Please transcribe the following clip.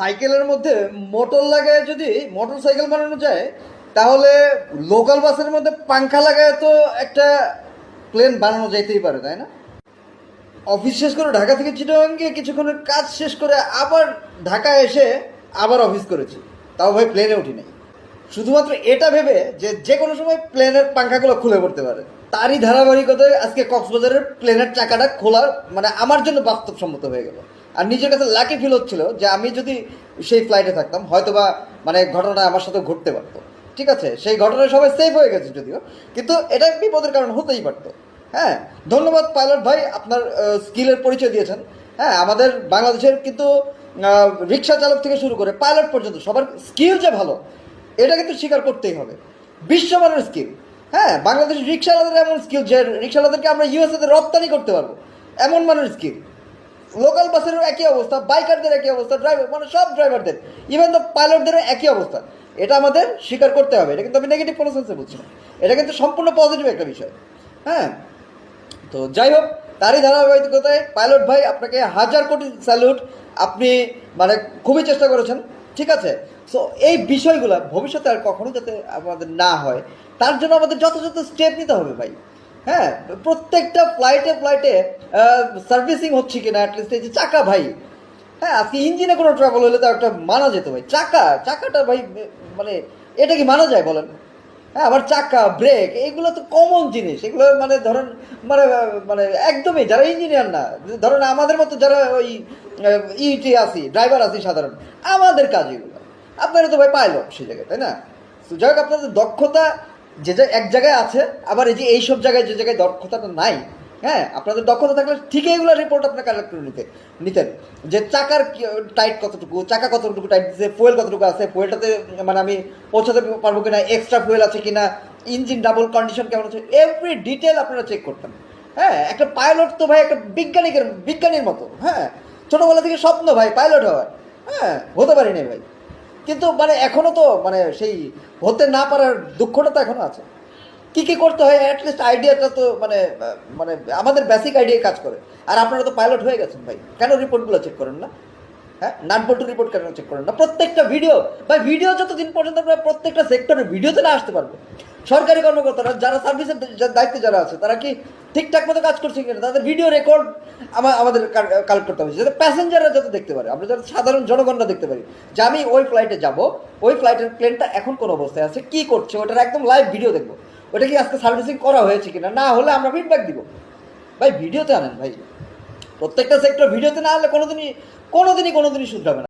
সাইকেলের মধ্যে মোটর লাগায় যদি মোটর সাইকেল বানানো যায়, তাহলে লোকাল বাসের মধ্যে পাংখা লাগায় তো একটা প্লেন বানানো যাইতেই পারে, তাই না? অফিস শেষ করে ঢাকা থেকে চিটাগাং গিয়ে কিছুক্ষণের কাজ শেষ করে আবার ঢাকায় এসে আবার অফিস করেছি, তাও ভাই প্লেনে উঠি নাই। শুধুমাত্র এটা ভেবে যে যে কোনো সময় প্লেনের পাংখাগুলো খুলে পড়তে পারে। তারই ধারাবাহিকতায় আজকে কক্সবাজারের প্লেনের চাকাটা খোলার মানে আমার জন্য বাস্তবসম্মত হয়ে গেল। আর নিজের কাছে লাকি ফিল হচ্ছিল যে আমি যদি সেই ফ্লাইটে থাকতাম হয়তোবা মানে ঘটনাটা আমার সাথে ঘটতে পারতো। ঠিক আছে, সেই ঘটনায় সবাই সেফ হয়ে গেছে যদিও, কিন্তু এটা বিপদের কারণ হতেই পারতো। হ্যাঁ, ধন্যবাদ পাইলট ভাই, আপনার স্কিলের পরিচয় দিয়েছেন। হ্যাঁ, আমাদের বাংলাদেশের কিন্তু রিক্সা চালক থেকে শুরু করে পাইলট পর্যন্ত সবার স্কিল যে ভালো, এটা কিন্তু স্বীকার করতেই হবে। বিশ্বমানের স্কিল। হ্যাঁ, বাংলাদেশের রিক্সাওয়ালাদের এমন স্কিল যে রিক্সাওয়ালাদেরকে আমরা ইউএসএতে রপ্তানি করতে পারবো, এমন মানের স্কিল। লোকাল বাসেরও একই অবস্থা, বাইকারদের একই অবস্থা, ড্রাইভার মানে সব ড্রাইভারদের, ইভেন দ্য পাইলটদেরও একই অবস্থা। এটা আমাদের স্বীকার করতে হবে। এটা কিন্তু আমি নেগেটিভ কোনো সেন্সে বলছি না, এটা কিন্তু সম্পূর্ণ পজিটিভ একটা বিষয়। হ্যাঁ, তো যাই হোক, তারই ধারাবাহিকতায় পাইলট ভাই আপনাকে হাজার কোটি স্যালুট। আপনি মানে খুবই চেষ্টা করেছেন। ঠিক আছে, সো এই বিষয়গুলো ভবিষ্যতে আর কখনো যাতে আমাদের না হয়, তার জন্য আমাদের যথাযথ স্টেপ নিতে হবে ভাই। হ্যাঁ, প্রত্যেকটা ফ্লাইটে ফ্লাইটে সার্ভিসিং হচ্ছে কিনা, অ্যাটলিস্ট এই যে চাকা ভাই। হ্যাঁ, আজকে ইঞ্জিনে কোনো ট্রাবল হলে তো একটা মানা যেত ভাই, চাকাটা ভাই মানে এটা কি মানা যায় বলেন? হ্যাঁ, আবার চাকা ব্রেক এগুলো তো কমন জিনিস, এগুলো মানে ধরেন মানে মানে একদমই যারা ইঞ্জিনিয়ার না, ধরেন আমাদের মতো যারা ওই ইটি আছি, ড্রাইভার আছি সাধারণ, আমাদের কাজ এগুলো। আপনারা তো ভাই পাইলট সেই জায়গায়, তাই না? তো যাই হোক, আপনাদের দক্ষতা যে এক জায়গায় আছে, আবার এই যে এইসব জায়গায় যে জায়গায় দক্ষতাটা নাই, হ্যাঁ, আপনাদের দক্ষতা থাকলে ঠিকই এগুলো রিপোর্ট আপনার কালেক্ট করে নিতেন যে চাকার টাইট কতটুকু, চাকা কতটুকু টাইট দিচ্ছে, ফুয়েল কতটুকু আছে, ফুয়েলটাতে মানে আমি পৌঁছাতে পারবো কিনা, এক্সট্রা ফুয়েল আছে কিনা, ইঞ্জিন ডাবল কন্ডিশন কেমন আছে, এভরি ডিটেল আপনারা চেক করতেন। হ্যাঁ, একটা পাইলট তো ভাই একটা বিজ্ঞানীর মতো। হ্যাঁ, ছোটোবেলা থেকে স্বপ্ন ভাই পাইলট হওয়ার। হ্যাঁ, হতে পারিনি ভাই, কিন্তু মানে এখনও তো মানে সেই হতে না পারার দুঃখটা তো এখনও আছে। কী কী করতে হয় অ্যাটলিস্ট আইডিয়াটা তো মানে মানে আমাদের বেসিক আইডিয়ায় কাজ করে। আর আপনারা তো পাইলট হয়ে গেছেন ভাই, কেন রিপোর্টগুলো চেক করেন না? হ্যাঁ, নাট বল্টু রিপোর্ট কেন চেক করেন না? প্রত্যেকটা ভিডিও ভাই, ভিডিও যতদিন পর্যন্ত আমরা প্রত্যেকটা সেক্টরে ভিডিওতে না আসতে পারবো, সরকারি কর্মকর্তারা যারা সার্ভিসের দায়িত্বে যারা আছে তারা কি ঠিকঠাক মতো কাজ করছে কিনা, তাদের ভিডিও রেকর্ড আমাদের কালেক্ট করতে হবে, যাতে প্যাসেঞ্জাররা যাতে দেখতে পারে, আমরা যাতে সাধারণ জনগণরা দেখতে পারি যে আমি ওই ফ্লাইটে যাব, ওই ফ্লাইটের প্লেনটা এখন কোন অবস্থায় আছে, কি করছে, ওটার একদম লাইভ ভিডিও দেখবো। ওটা কি আজকে সার্ভিসিং করা হয়েছে কিনা, না হলে আমরা ফিডব্যাক দিব। ভাই ভিডিওতে আনেন ভাই, প্রত্যেকটা সেক্টর ভিডিওতে না আনলে কোনোদিনই শুধরাবে না।